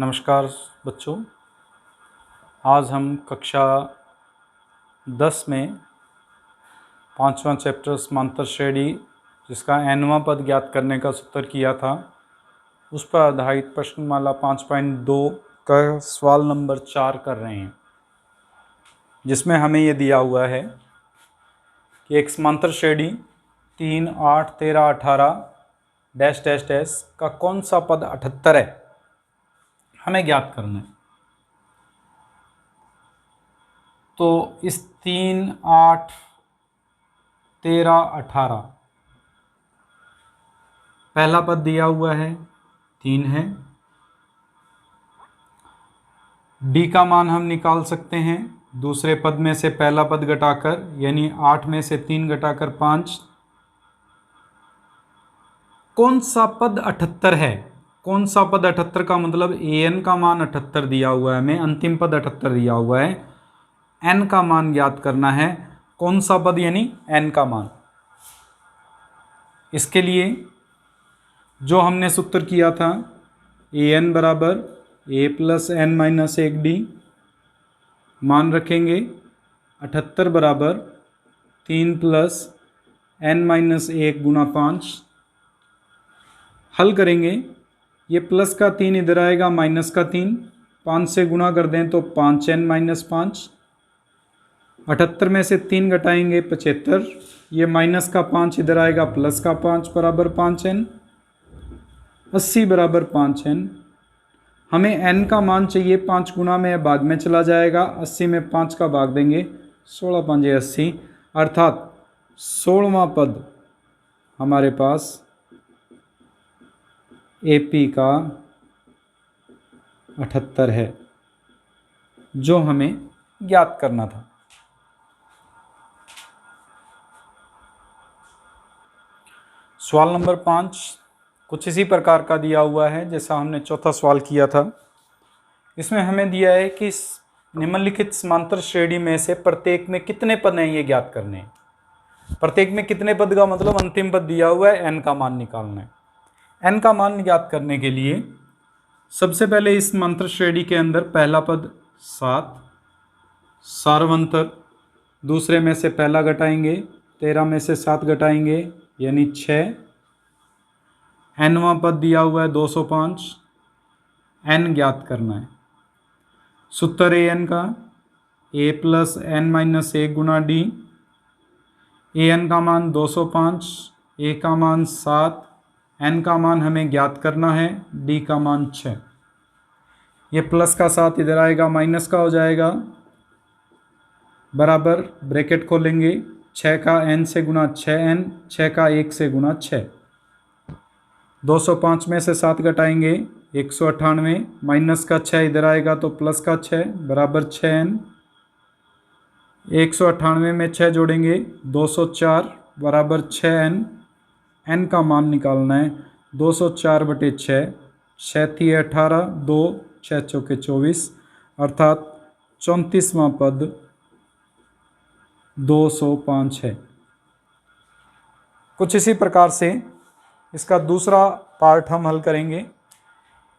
नमस्कार बच्चों। आज हम कक्षा 10 में 5वां चैप्टर समांतर श्रेणी जिसका nवां पद ज्ञात करने का सूत्र किया था उस पर आधारित प्रश्नमाला 5.2 का सवाल नंबर 4 कर रहे हैं, जिसमें हमें ये दिया हुआ है कि एक समांतर श्रेणी 3, 8, 13, 18 डैश डैश डैश का कौन सा पद 78 है, हमें ज्ञात करना है। तो इस 3, 8, 13, 18 पहला पद दिया हुआ है 3 है। डी का मान हम निकाल सकते हैं दूसरे पद में से पहला पद घटाकर, यानी 8 में से 3 घटाकर 5। कौन सा पद 78 है? कौन सा पद 78 का मतलब an का मान 78 दिया हुआ है, हमें अंतिम पद 78 दिया हुआ है, n का मान ज्ञात करना है। कौन सा पद यानी n का मान। इसके लिए जो हमने सूत्र किया था an बराबर a plus n minus 1d, मान रखेंगे 78 बराबर 3 प्लस n माइनस 1 गुना 5। हल करेंगे, ये प्लस का 3 इधर आएगा, माइनस का 3, 5 से गुणा कर दें तो 5n माइनस 5। 78 में से 3 घटाएंगे 75, ये माइनस का 5 इधर आएगा, प्लस का 5 बराबर 5n। 80 बराबर 5n। हमें n का मान चाहिए, 5 गुना में भाग में चला जाएगा, 80 में 5 का भाग देंगे, 16 5 80, अर्थात 16वां पद हमारे पास AP का 78 है, जो हमें ज्ञात करना था। सवाल नंबर 5 कुछ इसी प्रकार का दिया हुआ है जैसा हमने चौथा सवाल किया था। इसमें हमें दिया है कि निम्नलिखित समांतर श्रेणी में से प्रत्येक में कितने पद हैं, ये ज्ञात करने हैं। प्रत्येक में कितने पद का मतलब अंतिम पद दिया हुआ है, n का मान निकालना है। n का मान ज्ञात करने के लिए सबसे पहले इस समांतर श्रेणी के अंदर पहला पद 7 सार्वंतर, दूसरे में से पहला घटाएंगे, 13 में से 7 घटाएंगे यानी 6। nवां पद दिया हुआ है 205, n ज्ञात करना है। सूत्र an का a plus n minus 1 Guna d। an का मान 205, a का मान 7, n का मान हमें ज्ञात करना है, d का मान 6। ये प्लस का 7 इधर आएगा, माइनस का हो जाएगा, बराबर ब्रैकेट खोलेंगे, 6 का n से गुना 6n, 6 का 1 से गुना 6। 205 में से 7 घटाएंगे 198, माइनस का 6 इधर आएगा तो प्लस का 6 बराबर 6n। 198 में 6 जोड़ेंगे 204 बराबर 6n। n का मान निकालना है, 204 बटे 6, 6 थी 18, 2 6 चौके 24, अर्थात 34वां पद 205 है। कुछ इसी प्रकार से इसका दूसरा पार्ट हम हल करेंगे।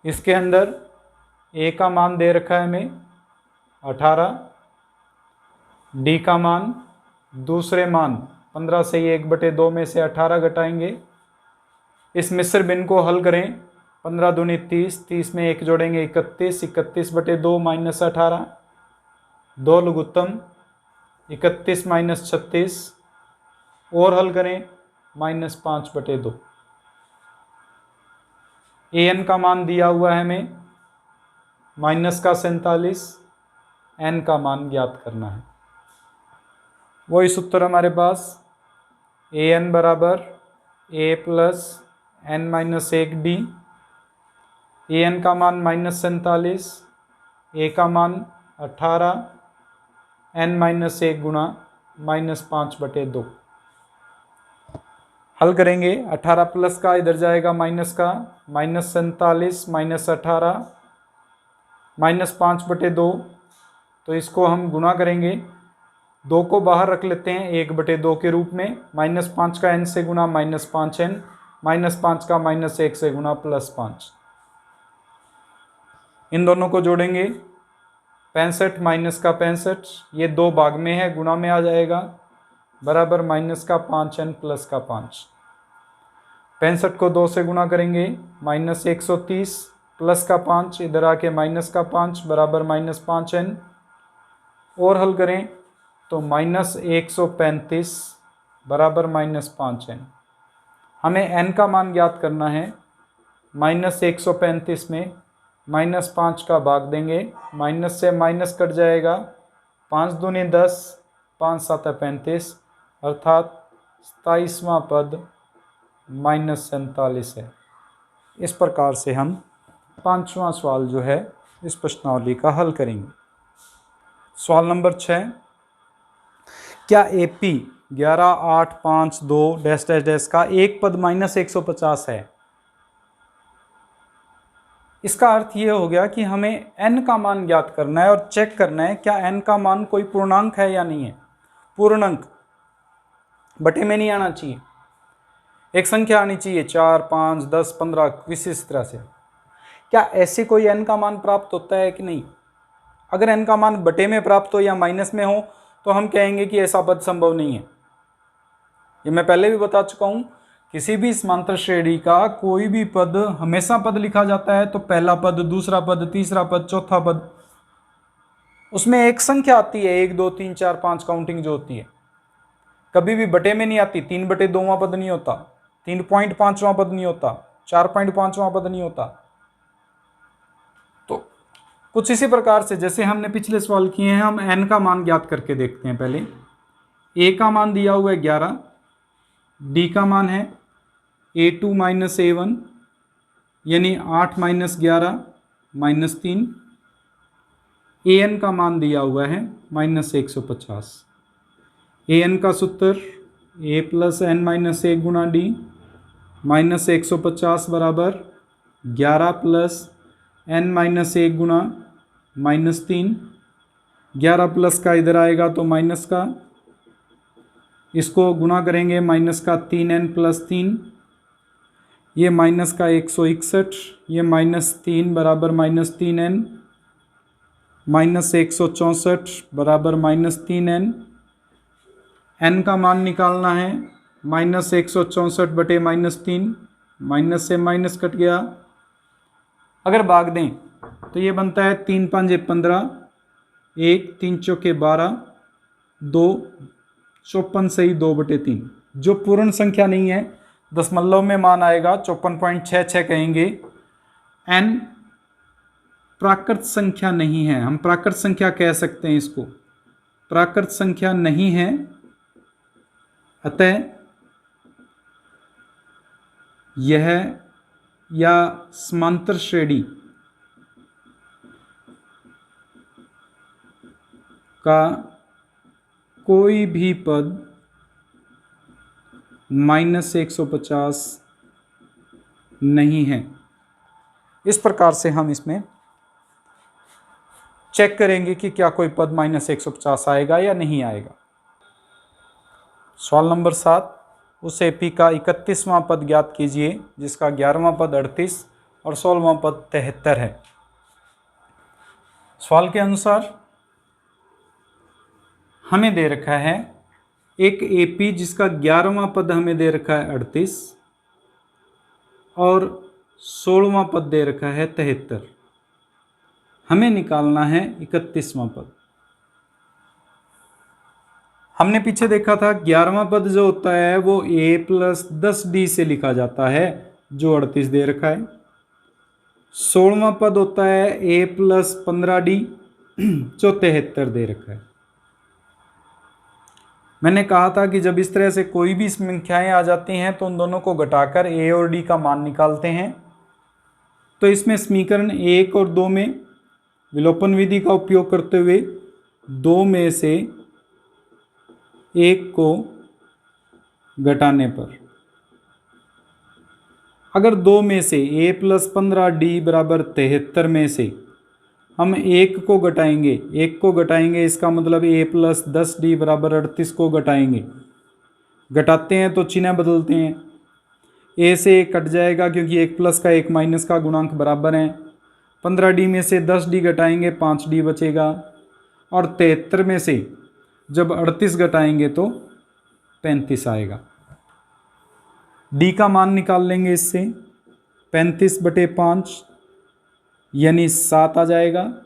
इसके अंदर a का मान दे रखा है हमें 18, d का मान दूसरे मान 15 से 1/2 में से 18 घटाएंगे। इस मिश्र भिन्न को हल करें, 15 दूनी 30, 30 में 1 जोड़ेंगे 31, 31/2 माइनस 18, 2 लघुत्तम 31 माइनस 36, और हल करें -5/2। an का मान दिया हुआ है हमें माइनस का 47, n का मान ज्ञात करना है। वही सूत्र हमारे पास an बराबर a plus n minus 1d। an का मान -47, a का मान 18, n माइनस 1 गुणा -5/2। हल करेंगे, 18 प्लस का इधर जाएगा, माइनस का, -47 माइनस 18 -5/2, तो इसको हम गुणा करेंगे, 2 को बाहर रख लेते हैं 1/2 के रूप में, -5 का n से गुणा -5n, -5 का -1 से गुणा +5। इन दोनों को जोड़ेंगे, 65 माइनस का 65, ये 2 भाग में है, गुणा में आ जाएगा, बराबर माइनस का 5n प्लस का 5। 65 को 2 से गुणा करेंगे, माइनस 130 प्लस का 5, इधर आके माइनस का 5 बराबर माइनस 5n, और हल करें तो माइनस 135 बराबर माइनस 5n। हमें n का मान ज्ञात करना है। माइनस 135 में माइनस 5 का भाग देंगे, माइनस से माइनस कट जाएगा, 5 दूनी 10, 5 7 35, अर्थात 27वां पद माइनस 47 है। इस प्रकार से हम 5वां सवाल जो है इस प्रश्नावली का हल करेंगे। सवाल नंबर 6, क्या AP 11 8 5 2 डैश डैश डैश का एक पद माइनस 150 है? इसका अर्थ ये हो गया कि हमें n का मान ज्ञात करना है और चेक करना है क्या n का मान कोई पूर्णांक है या नहीं है। पूर्णांक बटे में नहीं आना चाहिए, एक संख्या आनी चाहिए, 4 5 10 15 किसी तरह से। क्या ऐसे कोई n का मान प्राप्त होता है कि नहीं? अगर n का मान बटे में प्राप्त हो या माइनस में हो तो हम कहेंगे कि ऐसा पद संभव नहीं है। ये मैं पहले भी बता चुका हूं, किसी भी समांतर श्रेणी का कोई भी पद हमेशा पद लिखा जाता है तो पहला पद, दूसरा पद, तीसरा पद, चौथा पद, उसमें एक संख्या आती है, 1 2 3 4 5 काउंटिंग जो होती है, कभी भी बटे में नहीं आती। 3/2वां पद नहीं होता, 3.5वां पद नहीं होता, 4.5वां पद नहीं होता। तो कुछ इसी प्रकार से जैसे हमने पिछले सवाल किए हैं, हम n का मान ज्ञात करके देखते हैं। पहले a का मान दिया हुआ है 11, d का मान है a2 माइनस a1 यानी 8 माइनस 11 माइनस 3, an का मान दिया हुआ है माइनस 150। an का सूत्र a प्लस n माइनस 1 गुणा d माइनस 150 बराबर 11 प्लस n माइनस 1 गुणा माइनस 3, 11 प्लस का इधर आएगा तो माइनस का, इसको गुणा करेंगे माइनस का 3n प्लस 3, ये माइनस का 161, ये माइनस 3 बराबर माइनस 3n, माइनस 164 बराबर माइनस 3n। n का मान निकालना है, माइनस 164 बटे माइनस 3, माइनस से माइनस कट गया। अगर भाग दें तो ये बनता है 3 5 15, 1 3 चौके 12, 2 54 सही 2/3। जो पूर्ण संख्या नहीं है, दशमलव में मान आएगा 54.66 कहेंगे। n प्राकृत संख्या नहीं है, हम प्राकृत संख्या कह सकते हैं इसको, प्राकृत संख्या नहीं है, अतः यह या समांतर श्रेणी का कोई भी पद माइनस 150 नहीं है। इस प्रकार से हम इसमें चेक करेंगे कि क्या कोई पद माइनस 150 आएगा या नहीं आएगा। सवाल नंबर 7, उस एपी का 31वां पद ज्ञात कीजिए जिसका 11वां पद 38 और 16वां पद 73 है। सवाल के अनुसार हमें दे रखा है एक एपी जिसका 11वां पद हमें दे रखा है 38 और 16वां पद दे रखा है 73। हमें निकालना है 31वां पद। हमने पीछे देखा था 11वां पद जो होता है वो a प्लस 10d से लिखा जाता है जो 38 दे रखा है। 16वां पद होता है a प्लस 15d जो 73 दे रखा है। मैंने कहा था कि जब इस तरह से कोई भी संख्याएं आ जाती हैं तो उन दोनों को घटाकर a और d का मान निकालते हैं। तो इसमें समीकरण 1 और 2 में विलोपन विधि का उपयोग करते हुए 2 में से 1 को घटाने पर, अगर 2 में से a प्लस 15d बराबर 73 में से हम 1 को घटाएंगे, 1 को घटाएंगे इसका मतलब a प्लस 10d बराबर 38 को घटाएंगे। घटाते हैं तो चिन्ह बदलते हैं, a से 1 कट जाएगा क्योंकि 1 प्लस का 1 माइनस का गुणांक बराबर हैं। 15D में से 10D घटाएंगे 5D बचेगा, और 73 में से जब 38 घटाएंगे तो 35 आएगा। D का मान निकाल लेंगे इससे, 35/5 यानी 7 आ जाएगा।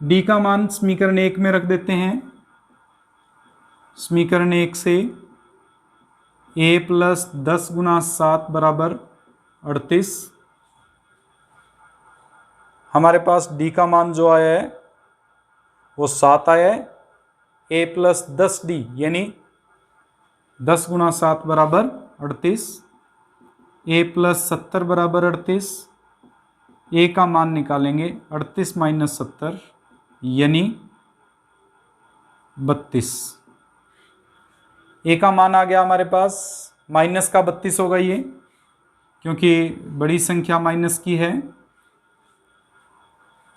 D का मान समीकरण 1 में रख देते हैं। समीकरण 1 से a + 10 × 7 = 38। हमारे पास D का मान जो आया है वो 7 आया है। a + 10D यानी 10 × 7 = 38। a + 70 = 38। a का मान निकालेंगे, 38 - 70 यानी 32। a का मान आ गया हमारे पास, माइनस का 32 होगा ये, क्योंकि बड़ी संख्या माइनस की है।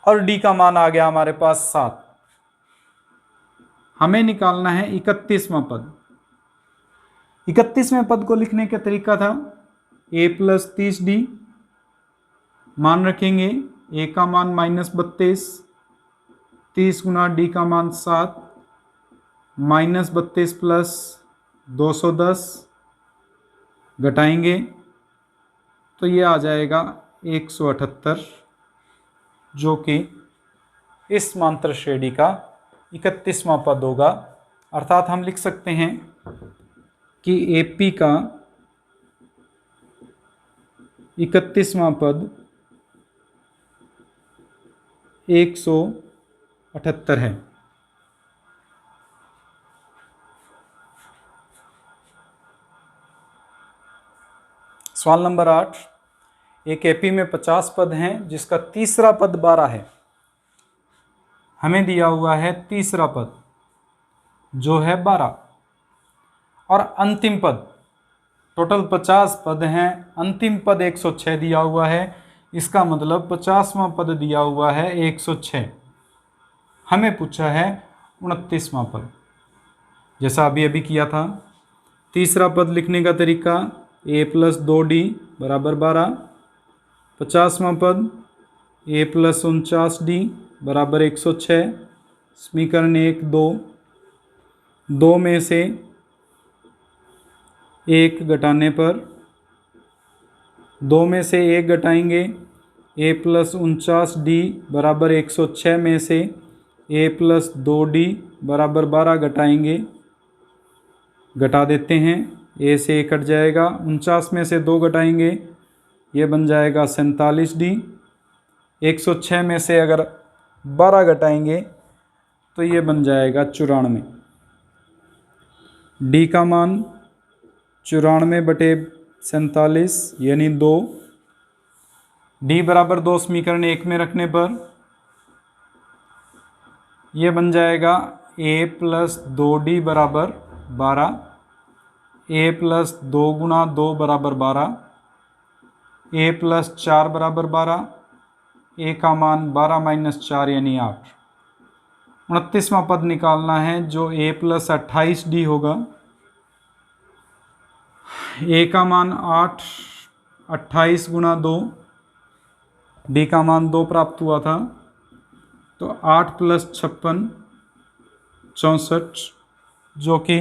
और d का मान आ गया हमारे पास 7। हमें निकालना है 31वां पद। 31वें पद को लिखने का तरीका था a + 30D, मान रखेंगे, a का मान -32, 30 × d का मान 7, -32 + 210 घटाएंगे तो ये आ जाएगा 178, जो कि इस समांतर श्रेणी का 31वां पद होगा। अर्थात हम लिख सकते हैं कि AP का 31वां पद 178 है। सवाल नंबर 8, एक AP में 50 पद हैं जिसका तीसरा पद 12 है। हमें दिया हुआ है तीसरा पद जो है 12 और अंतिम पद, टोटल 50 पद हैं, अंतिम पद 106 दिया हुआ है। इसका मतलब 50वां पद दिया हुआ है 106। हमें पूछा है 29वां पद, जैसा अभी अभी किया था। तीसरा पद लिखने का तरीका a + 2D = 12। 50वां पद a + 49D = 106। समीकरण 1, 2 में से 1 घटाने पर, 2 में से 1 घटाएंगे, a + 49D = 106 में से a + 2D = 12 घटाएंगे, घटा देते हैं, a से 1 कट जाएगा। 49 में से 2 घटाएंगे, ये बन जाएगा 47D। 106 में से अगर 12 घटाएंगे तो ये बन जाएगा 94। D का मान 94/47 यानी 2। D = 2 समीकरण 1 में रखने पर यह बन जाएगा a + 2D = 12, a + 2 × 2 = 12, a + 4 = 12, a का मान 12 - 4 यानी 8। 29वां पद निकालना है जो a + 28D होगा। a का मान 8, 28 × 2, d का मान 2 प्राप्त हुआ था, तो 8 + 56 64, जो कि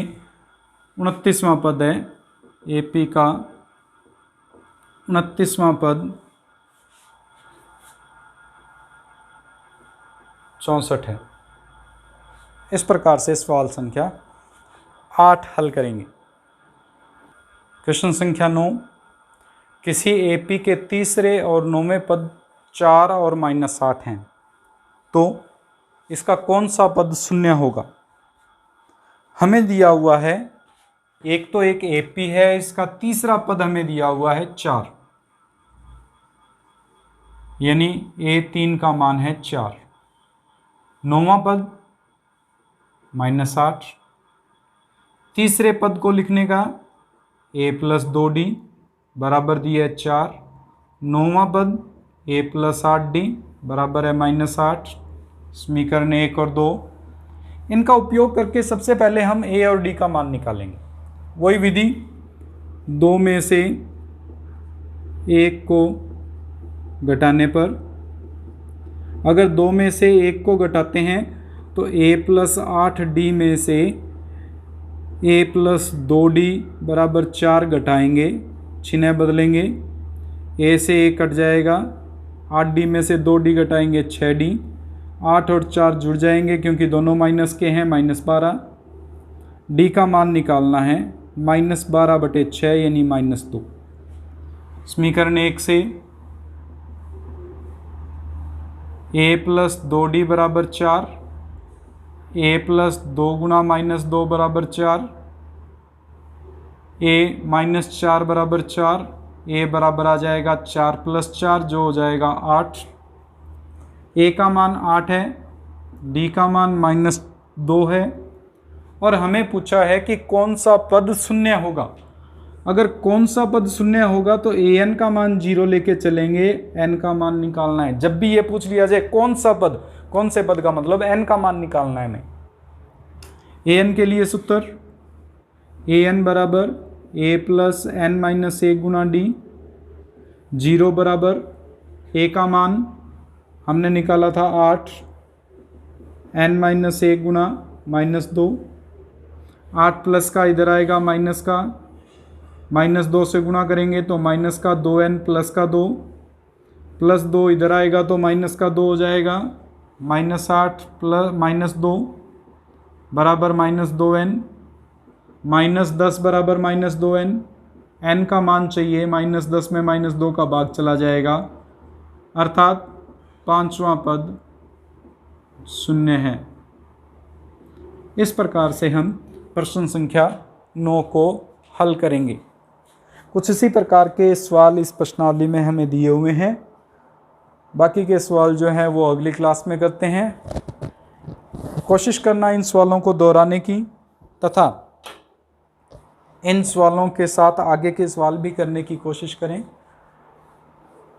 29वां पद है। AP का 29वां पद 64 है। इस प्रकार से सवाल संख्या 8 हल करेंगे। क्वेश्चन संख्या 9, किसी AP के तीसरे और 9वें पद 4 और -8 हैं, तो इसका कौन सा पद शून्य होगा। हमें दिया हुआ है एक AP है, इसका तीसरा पद हमें दिया हुआ है 4, यानी A3 का मान है 4। 9वां पद -8। तीसरे पद को लिखने का a + 2D बराबर दिया है 4। 9वां पद a + 8D बराबर है -8। समीकरण 1 और 2, इनका उपयोग करके सबसे पहले हम a और d का मान निकालेंगे। वही विधि, 2 में से 1 को घटाने पर अगर 2 में से 1 को घटाते हैं तो a+8d में से a+2d बराबर 4 घटाएंगे, चिन्ह बदलेंगे, a से a कट जाएगा, 8d में से 2d घटाएंगे 6d, 8 और 4 जुड़ जाएंगे क्योंकि दोनों माइनस के हैं, -12। d का मान निकालना है, -12/6 यानी -2। समीकरण 1 से a+2d बराबर 4, a+2 गुणा -2 बराबर 4, a -4 बराबर 4, a बराबर आ जाएगा 4 + 4 जो हो जाएगा 8। a का मान 8 है, d का मान -2 है और हमें पूछा है कि कौन सा पद शून्य होगा। अगर कौन सा पद शून्य होगा तो an का मान 0 लेके चलेंगे, n का मान निकालना है। जब भी ये पूछ लिया जाए कौन सा पद, कौन से पद का मतलब n का मान निकालना है हमें। an के लिए सूत्र an बराबर a+n-1 गुणा d, 0 बराबर a का मान हमने निकाला था 8, n-1 गुणा -2, 8 प्लस का इधर आएगा माइनस का, -2 से गुणा करेंगे तो माइनस का 2n प्लस का 2, +2 इधर आएगा तो माइनस का 2 हो जाएगा, -8 प्लस -2 बराबर -2n, -10 बराबर -2n, n का मान चाहिए, -10 में -2 का भाग चला जाएगा, अर्थात पांचवा पद शून्य है। इस प्रकार से हम प्रश्न संख्या 9 को हल करेंगे। कुछ इसी प्रकार के सवाल इस प्रश्नावली में हमें दिए हुए हैं। बाकी के सवाल जो हैं वो अगली क्लास में करते हैं। कोशिश करना इन सवालों को दोहराने की तथा इन सवालों के साथ आगे के सवाल भी करने की कोशिश करें।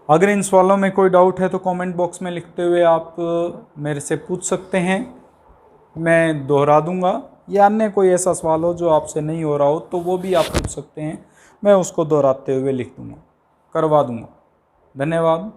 अगर इन सवालों में कोई डाउट है तो कमेंट बॉक्स में लिखते हुए आप मेरे से पूछ सकते हैं, मैं दोहरा दूंगा, या अन्य कोई ऐसा सवाल हो जो आपसे नहीं हो रहा हो तो वो भी आप पूछ सकते हैं, मैं उसको दोहराते हुए लिख दूंगा, करवा दूंगा। धन्यवाद।